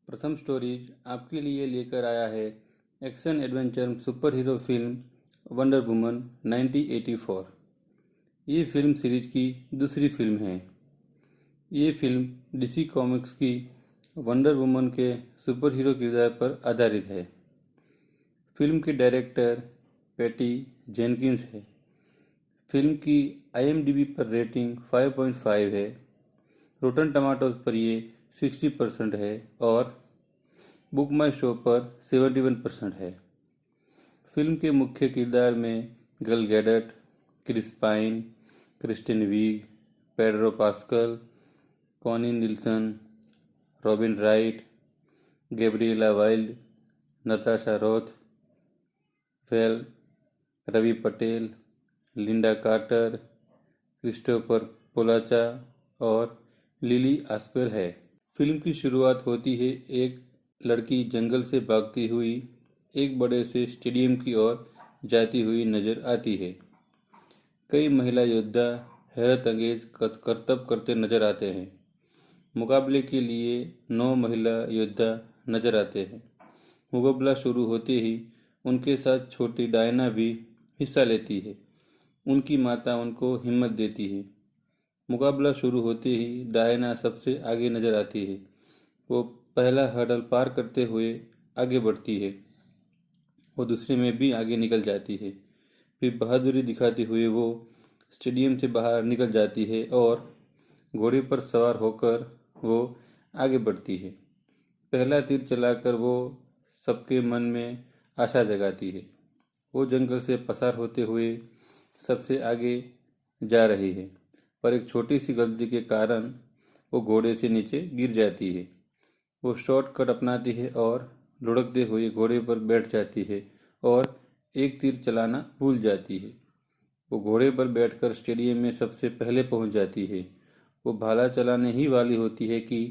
प्रथम स्टोरीज आपके लिए लेकर आया है action adventure super hero film wonder woman 1984। ये फिल्म सीरीज की दूसरी फिल्म है। ये फिल्म डीसी कॉमिक्स की वंडर वुमन के सुपर हीरो किरदार पर आधारित है। फिल्म के डायरेक्टर पैटी जेनकिंस है। फिल्म की IMDb पर रेटिंग 5.5 है। रोटन टमाटोज पर ये 60% है और बुक माई शो पर 71% है। फिल्म के मुख्य किरदार में Gal Gadot, Chris Pine, Kristen Wiig, Pedro Pascal, Connie Nielsen, Robin Wright, Gabriella Wilde, Natasha Rothwell, Ravi Patel, Linda Carter, Christopher Polaha और लिली आस्पेर है। फिल्म की शुरुआत होती है एक लड़की जंगल से भागती हुई एक बड़े से स्टेडियम की ओर जाती हुई नजर आती है। कई महिला योद्धा हैरत अंगेज करतब करते नजर आते हैं। मुकाबले के लिए 9 महिला योद्धा नजर आते हैं। मुकाबला शुरू होते ही उनके साथ छोटी डायना भी हिस्सा लेती है। उनकी माता उनको हिम्मत देती है। मुकाबला शुरू होते ही डायना सबसे आगे नजर आती है। वो पहला हर्डल पार करते हुए आगे बढ़ती है। वो दूसरे में भी आगे निकल जाती है। फिर बहादुरी दिखाते हुए वो स्टेडियम से बाहर निकल जाती है और घोड़े पर सवार होकर वो आगे बढ़ती है। पहला तीर चलाकर वो सबके मन में आशा जगाती है। वो जंगल से पसार होते हुए सबसे आगे जा रही है, पर एक छोटी सी गलती के कारण वो घोड़े से नीचे गिर जाती है। वो शॉर्टकट अपनाती है और लुढ़कते हुए घोड़े पर बैठ जाती है और एक तीर चलाना भूल जाती है। वो घोड़े पर बैठकर स्टेडियम में सबसे पहले पहुंच जाती है। वो भाला चलाने ही वाली होती है कि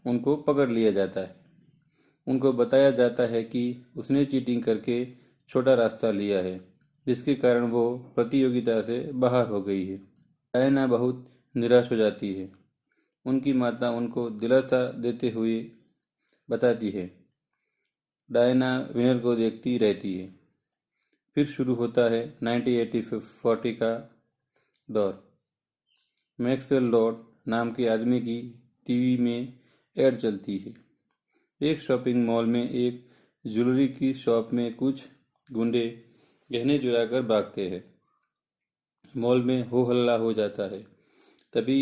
उनको पकड़ लिया जाता है। उनको बताया जाता है कि उसने चीटिंग करके छोटा रास्ता लिया है, जिसके कारण वो प्रतियोगिता से बाहर हो गई है। डायना बहुत निराश हो जाती है। उनकी माता उनको दिलासा देते हुए बताती है। डायना विनर को देखती रहती है। फिर शुरू होता है 1980-40 का दौर। मैक्सवेल लॉर्ड नाम के आदमी की टीवी में एड चलती है। एक शॉपिंग मॉल में एक ज्वेलरी की शॉप में कुछ गुंडे गहने चुराकर भागते हैं। मॉल में हो हल्ला हो जाता है। तभी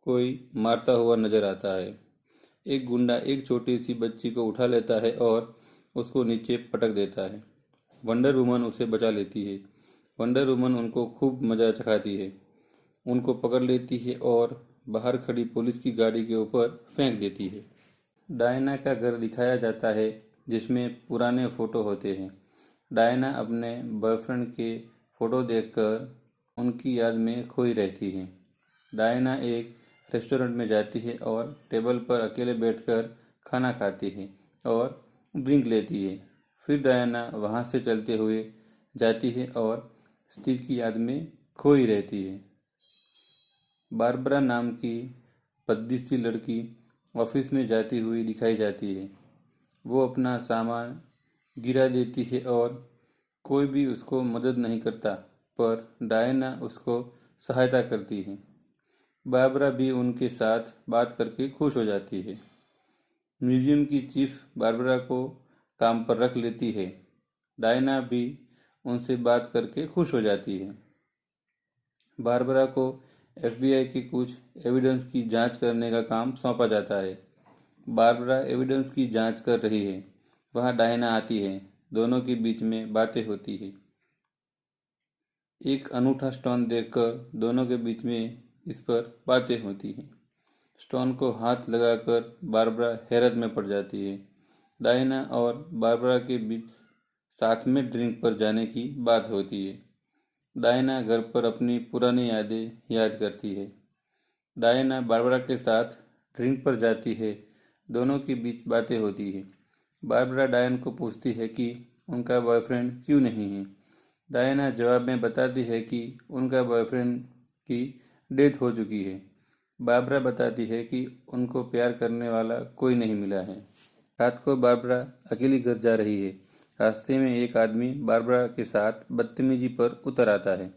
कोई मारता हुआ नजर आता है। एक गुंडा एक छोटी सी बच्ची को उठा लेता है और उसको नीचे पटक देता है। वंडर वुमन उसे बचा लेती है। वंडर वुमन उनको खूब मजा चखाती है, उनको पकड़ लेती है और बाहर खड़ी पुलिस की गाड़ी के ऊपर फेंक देती है। डायना का घर दिखाया जाता है, जिसमें पुराने फोटो होते हैं। डायना अपने बॉयफ्रेंड के फोटो देखकर उनकी याद में खोई रहती है। डायना एक रेस्टोरेंट में जाती है और टेबल पर अकेले बैठकर खाना खाती है और ड्रिंक लेती है। फिर डायना वहां से चलते हुए जाती है और स्टीव की याद में खोई रहती है। बारबरा नाम की पतली सी लड़की ऑफिस में जाती हुई दिखाई जाती है। वो अपना सामान गिरा देती है और कोई भी उसको मदद नहीं करता, पर डायना उसको सहायता करती है। बारबरा भी उनके साथ बात करके खुश हो जाती है। म्यूजियम की चीफ बारबरा को काम पर रख लेती है। डायना भी उनसे बात करके खुश हो जाती है। बारबरा को FBI की कुछ एविडेंस की जांच करने का काम सौंपा जाता है। बारबरा एविडेंस की जांच कर रही है। वहां डायना आती है। दोनों के बीच में बातें होती है। एक अनूठा स्टोन देखकर दोनों के बीच में इस पर बातें होती हैं। स्टोन को हाथ लगाकर बारबरा हैरत में पड़ जाती है। डायना और बारबरा के बीच साथ में ड्रिंक पर जाने की बात होती है। डायना घर पर अपनी पुरानी यादें याद करती है। डायना बारबरा के साथ ड्रिंक पर जाती है। दोनों के बीच बातें होती है। बारबरा डायन को पूछती है कि उनका बॉयफ्रेंड क्यों नहीं है। डायना जवाब में बताती है कि उनका बॉयफ्रेंड की डेथ हो चुकी है। बारबरा बताती है कि उनको प्यार करने वाला कोई नहीं मिला है। रात को बारबरा अकेली घर जा रही है। रास्ते में एक आदमी बारबरा के साथ बदतमीजी पर उतर आता है।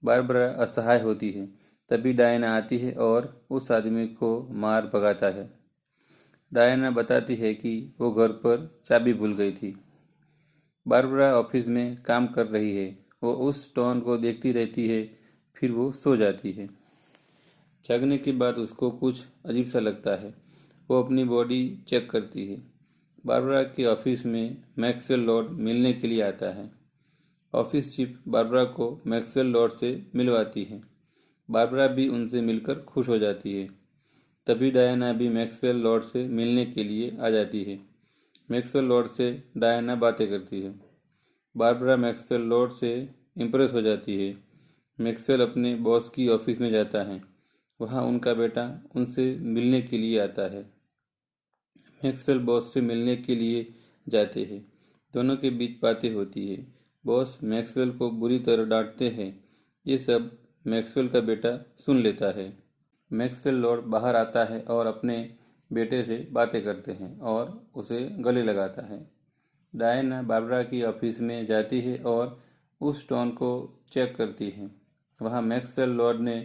बारबरा असहाय होती है। तभी डायना आती है और उस आदमी को मार भगाता है। डायना बताती है कि वो घर पर चाबी भूल गई थी। बारबरा ऑफिस में काम कर रही है। वो उस स्टोन को देखती रहती है, फिर वो सो जाती है। जागने के बाद उसको कुछ अजीब सा लगता है। वो अपनी बॉडी चेक करती है। बारबरा के ऑफिस में मैक्सवेल लॉर्ड मिलने के लिए आता है। ऑफिस चीफ बारबरा को मैक्सवेल लॉर्ड से मिलवाती है। बारबरा भी उनसे मिलकर खुश हो जाती है। तभी डायना भी मैक्सवेल लॉर्ड से मिलने के लिए आ जाती है। मैक्सवेल लॉर्ड से डायना बातें करती है। बारबरा मैक्सवेल लॉर्ड से इम्प्रेस हो जाती है। मैक्सवेल अपने बॉस की ऑफिस में जाता है। वहाँ उनका बेटा उनसे मिलने के लिए आता है। मैक्सवेल बॉस से मिलने के लिए जाते हैं। दोनों के बीच बातें होती है। बॉस मैक्सवेल को बुरी तरह डांटते हैं। ये सब मैक्सवेल का बेटा सुन लेता है। मैक्सवेल लॉर्ड बाहर आता है और अपने बेटे से बातें करते हैं और उसे गले लगाता है। डायना बारबरा की ऑफिस में जाती है और उस स्टोन को चेक करती है। वहाँ मैक्सवेल लॉर्ड ने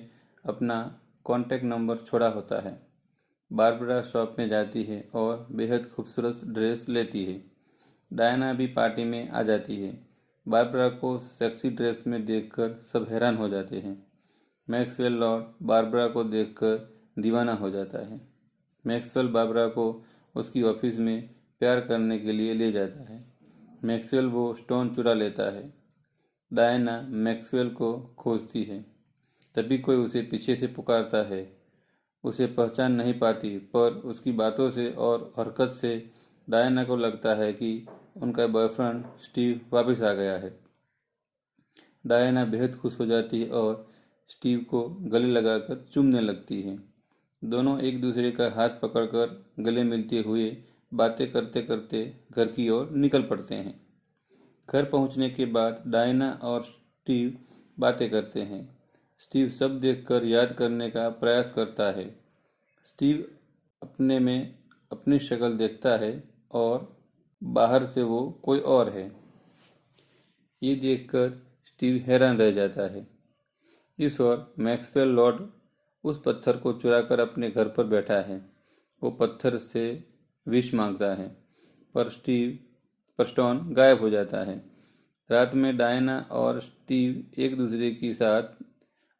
अपना कॉन्टैक्ट नंबर छोड़ा होता है। बारबरा शॉप में जाती है और बेहद खूबसूरत ड्रेस लेती है। डायना भी पार्टी में आ जाती है। बारबरा को सेक्सी ड्रेस में देखकर सब हैरान हो जाते हैं। मैक्सवेल लॉर्ड बारबरा को देखकर दीवाना हो जाता है। मैक्सवेल बारबरा को उसकी ऑफिस में प्यार करने के लिए ले जाता है। मैक्सवेल वो स्टोन चुरा लेता है। डायना मैक्सवेल को खोजती है। तभी कोई उसे पीछे से पुकारता है। उसे पहचान नहीं पाती, पर उसकी बातों से और हरकत से डायना को लगता है कि उनका बॉयफ्रेंड स्टीव वापस आ गया है। डायना बेहद खुश हो जाती है और स्टीव को गले लगाकर चूमने लगती है। दोनों एक दूसरे का हाथ पकड़कर गले मिलते हुए बातें करते करते घर की ओर निकल पड़ते हैं। घर पहुंचने के बाद डायना और स्टीव बातें करते हैं। स्टीव सब देखकर याद करने का प्रयास करता है। स्टीव अपने में अपनी शक्ल देखता है और बाहर से वो कोई और है। ये देखकर स्टीव हैरान रह जाता है। इस ओर मैक्सवेल लॉर्ड उस पत्थर को चुराकर अपने घर पर बैठा है। वो पत्थर से विष मांगता है, पर स्टोन गायब हो जाता है। रात में डायना और स्टीव एक दूसरे के साथ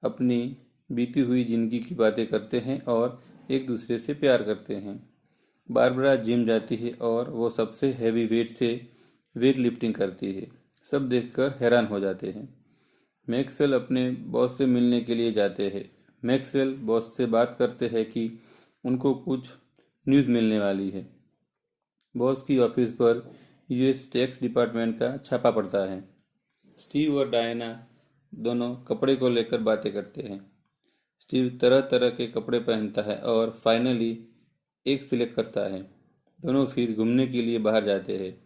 अपनी बीती हुई जिंदगी की बातें करते हैं और एक दूसरे से प्यार करते हैं। बारबरा जिम जाती है और वो सबसे हैवी वेट से वेट लिफ्टिंग करती है। सब देखकर हैरान हो जाते हैं। मैक्सवेल अपने बॉस से मिलने के लिए जाते हैं। मैक्सवेल बॉस से बात करते हैं कि उनको कुछ न्यूज़ मिलने वाली है। बॉस की ऑफिस पर यूएस टैक्स डिपार्टमेंट का छापा पड़ता है। स्टीव और डायना दोनों कपड़े को लेकर बातें करते हैं। स्टीव तरह तरह के कपड़े पहनता है और फाइनली एक सिलेक्ट करता है। दोनों फिर घूमने के लिए बाहर जाते हैं।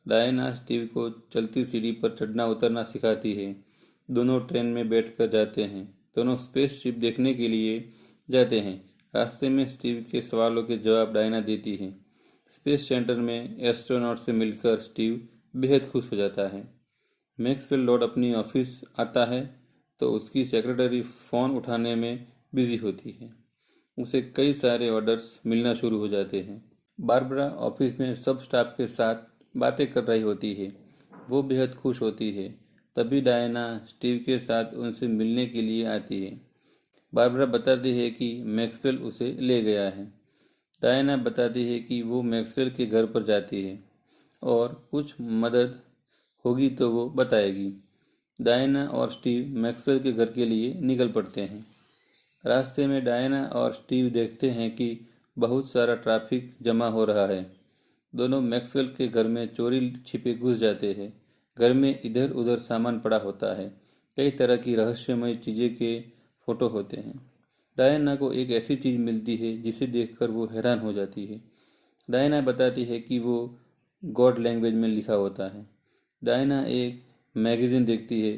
डायना स्टीव को चलती सीढ़ी पर चढ़ना उतरना सिखाती है। दोनों ट्रेन में बैठकर जाते हैं। दोनों स्पेसशिप देखने के लिए जाते हैं। रास्ते में स्टीव के सवालों के जवाब डायना देती है। स्पेस सेंटर में एस्ट्रोनॉट से मिलकर स्टीव बेहद खुश हो जाता है। मैक्सवेल लॉर्ड अपनी ऑफिस आता है तो उसकी सेक्रेटरी फ़ोन उठाने में बिजी होती है। उसे कई सारे ऑर्डर्स मिलना शुरू हो जाते हैं। बारबरा ऑफिस में सब स्टाफ के साथ बातें कर रही होती है। वो बेहद खुश होती है। तभी डायना स्टीव के साथ उनसे मिलने के लिए आती है। बारबरा बताती है कि मैक्सवेल उसे ले गया है। डायना बताती है कि वो मैक्सवेल के घर पर जाती है और कुछ मदद होगी तो वो बताएगी। डायना और स्टीव मैक्सवेल के घर के लिए निकल पड़ते हैं। रास्ते में डायना और स्टीव देखते हैं कि बहुत सारा ट्रैफिक जमा हो रहा है। दोनों मैक्सवेल के घर में चोरी छिपे घुस जाते हैं। घर में इधर उधर सामान पड़ा होता है। कई तरह की रहस्यमय चीज़ें के फोटो होते हैं। डायना को एक ऐसी चीज़ मिलती है जिसे देखकर वो हैरान हो जाती है। डायना बताती है कि वो गॉड लैंग्वेज में लिखा होता है। डायना एक मैगज़ीन देखती है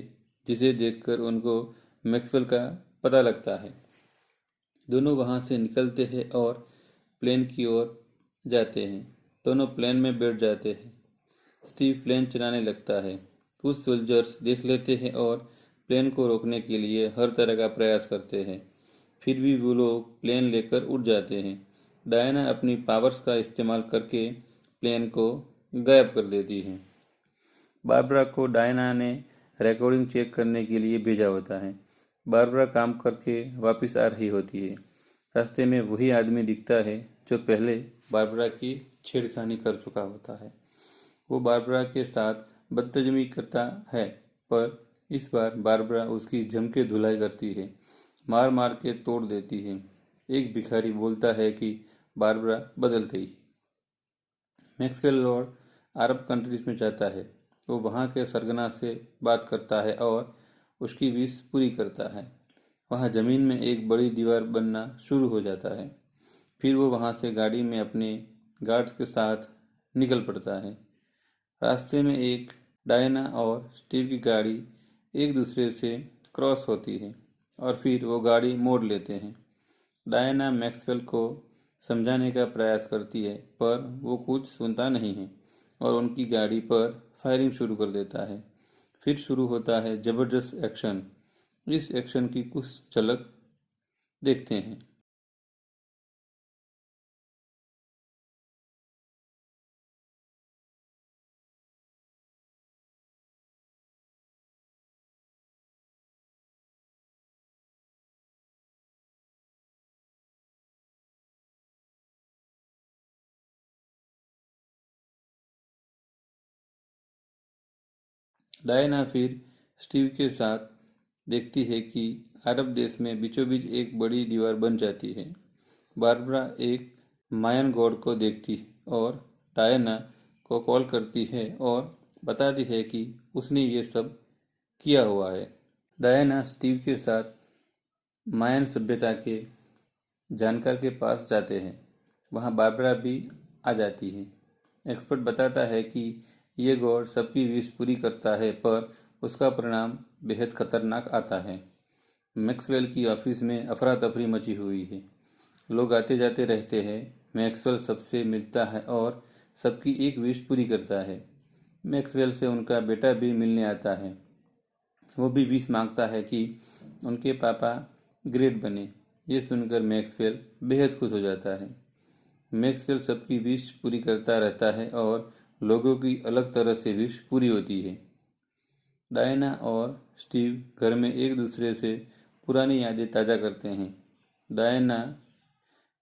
जिसे देखकर उनको मैक्सवेल का पता लगता है। दोनों वहां से निकलते हैं और प्लेन की ओर जाते हैं। दोनों प्लेन में बैठ जाते हैं। स्टीव प्लेन चलाने लगता है। कुछ सोल्जर्स देख लेते हैं और प्लेन को रोकने के लिए हर तरह का प्रयास करते हैं। फिर भी वो लोग प्लेन लेकर उड़ जाते हैं। डायना अपनी पावर्स का इस्तेमाल करके प्लेन को गायब कर देती है। बारबरा को डायना ने रिकॉर्डिंग चेक करने के लिए भेजा होता है। बारबरा काम करके वापस आ रही होती है। रास्ते में वही आदमी दिखता है जो पहले बारबरा की छेड़खानी कर चुका होता है। वो बारबरा के साथ बदतमीजी करता है, पर इस बार बारबरा उसकी जम के धुलाई करती है, मार मार के तोड़ देती है। एक भिखारी बोलता है कि बारबरा बदल गई। मैक्सवेल लॉर्ड अरब कंट्रीज में जाता है। वो वहाँ के सरगना से बात करता है और उसकी विश पूरी करता है। वहाँ जमीन में एक बड़ी दीवार बनना शुरू हो जाता है। फिर वो वहाँ से गाड़ी में अपने गार्ड्स के साथ निकल पड़ता है। रास्ते में एक डायना और स्टीव की गाड़ी एक दूसरे से क्रॉस होती है और फिर वो गाड़ी मोड़ लेते हैं। डायना मैक्सवेल को समझाने का प्रयास करती है, पर वो कुछ सुनता नहीं है और उनकी गाड़ी पर फायरिंग शुरू कर देता है। फिर शुरू होता है जबरदस्त एक्शन। इस एक्शन की कुछ झलक देखते हैं। डायना फिर स्टीव के साथ देखती है कि अरब देश में बीचों बीच एक बड़ी दीवार बन जाती है। बारबरा एक मायन गॉड को देखती है और डायना को कॉल करती है और बताती है कि उसने ये सब किया हुआ है। डायना स्टीव के साथ मायन सभ्यता के जानकार के पास जाते हैं। वहाँ बारबरा भी आ जाती है। एक्सपर्ट बताता है कि ये गॉड सबकी विश पूरी करता है, पर उसका परिणाम बेहद खतरनाक आता है। मैक्सवेल की ऑफिस में अफरा तफरी मची हुई है। लोग आते जाते रहते हैं। मैक्सवेल सबसे मिलता है और सबकी एक विश पूरी करता है। मैक्सवेल से उनका बेटा भी मिलने आता है। वो भी विश मांगता है कि उनके पापा ग्रेट बने। ये सुनकर मैक्सवेल बेहद खुश हो जाता है। मैक्सवेल सबकी विश पूरी करता रहता है और लोगों की अलग तरह से विश पूरी होती है। डायना और स्टीव घर में एक दूसरे से पुरानी यादें ताज़ा करते हैं। डायना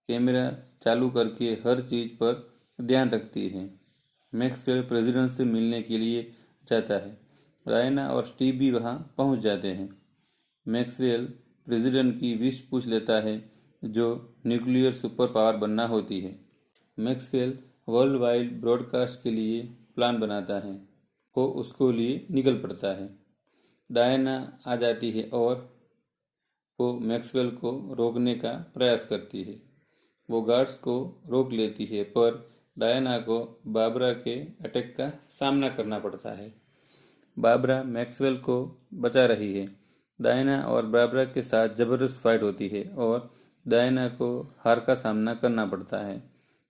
कैमरा चालू करके हर चीज़ पर ध्यान रखती है। मैक्सवेल प्रेसिडेंट से मिलने के लिए जाता है। डायना और स्टीव भी वहां पहुंच जाते हैं। मैक्सवेल प्रेसिडेंट की विश पूछ लेता है, जो न्यूक्लियर सुपर पावर बनना होती है। मैक्सवेल वर्ल्ड वाइड ब्रॉडकास्ट के लिए प्लान बनाता है। वो उसको लिए निकल पड़ता है। डायना आ जाती है और वो मैक्सवेल को रोकने का प्रयास करती है। वो गार्ड्स को रोक लेती है, पर डायना को बाबरा के अटैक का सामना करना पड़ता है। बाबरा मैक्सवेल को बचा रही है। डायना और बाबरा के साथ जबरदस्त फाइट होती है और डायना को हार का सामना करना पड़ता है।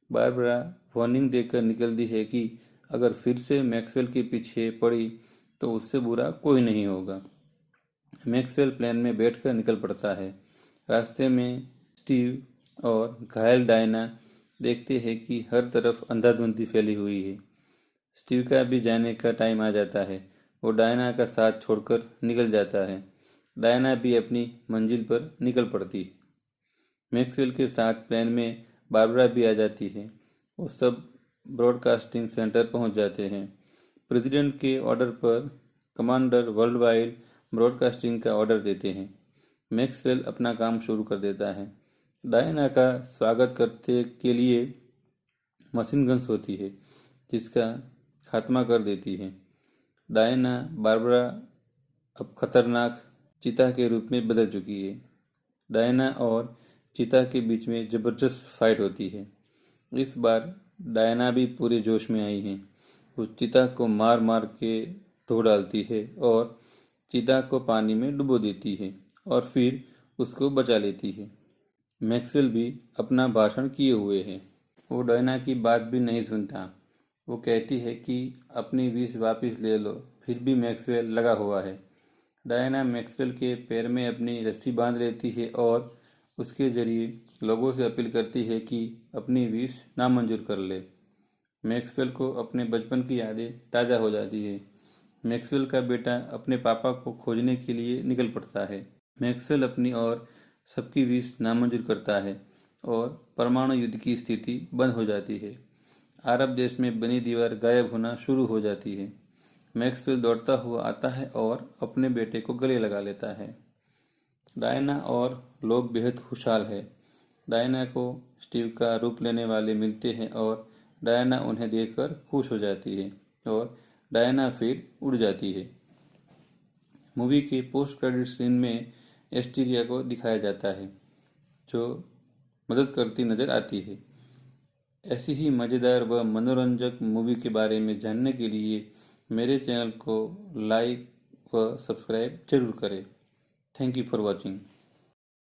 बारबरा वार्निंग देकर निकलती है कि अगर फिर से मैक्सवेल के पीछे पड़ी तो उससे बुरा कोई नहीं होगा। मैक्सवेल प्लेन में बैठकर निकल पड़ता है। रास्ते में स्टीव और घायल डायना देखते हैं कि हर तरफ अंधाधुंधी फैली हुई है। स्टीव का भी जाने का टाइम आ जाता है। वो डायना का साथ छोड़कर निकल जाता है। डायना भी अपनी मंजिल पर निकल पड़ती है। मैक्सवेल के साथ प्लेन में बारबरा भी आ जाती है। वो सब ब्रॉडकास्टिंग सेंटर पहुंच जाते हैं। प्रेसिडेंट के ऑर्डर पर कमांडर वर्ल्ड वाइड ब्रॉडकास्टिंग का ऑर्डर देते हैं। मैक्सवेल अपना काम शुरू कर देता है। डायना का स्वागत करते के लिए मशीन गन्स होती है, जिसका खात्मा कर देती है। डायना बारबरा अब खतरनाक चीता के रूप में बदल चुकी है। डायना और चीता के बीच में जबरदस्त फाइट होती है। इस बार डायना भी पूरे जोश में आई है। वो चीता को मार मार के धो डालती है और चीता को पानी में डुबो देती है और फिर उसको बचा लेती है। मैक्सवेल भी अपना भाषण किए हुए है। वो डायना की बात भी नहीं सुनता। वो कहती है कि अपनी विश वापस ले लो, फिर भी मैक्सवेल लगा हुआ है। डायना मैक्सवेल के पैर में अपनी रस्सी बांध लेती है और उसके जरिए लोगों से अपील करती है कि अपनी विश नामंजूर कर ले। मैक्सवेल को अपने बचपन की यादें ताज़ा हो जाती है। मैक्सवेल का बेटा अपने पापा को खोजने के लिए निकल पड़ता है। मैक्सवेल अपनी और सबकी विश नामंजूर करता है और परमाणु युद्ध की स्थिति बंद हो जाती है। अरब देश में बनी दीवार गायब होना शुरू हो जाती है। मैक्सवेल दौड़ता हुआ आता है और अपने बेटे को गले लगा लेता है। डायना और लोग बेहद खुशहाल है। डायना को स्टीव का रूप लेने वाले मिलते हैं और डायना उन्हें देखकर खुश हो जाती है और डायना फिर उड़ जाती है। मूवी के पोस्ट क्रेडिट सीन में एस्टीरिया को दिखाया जाता है, जो मदद करती नजर आती है। ऐसी ही मज़ेदार व मनोरंजक मूवी के बारे में जानने के लिए मेरे चैनल को लाइक व सब्सक्राइब जरूर करें। Thank you for watching.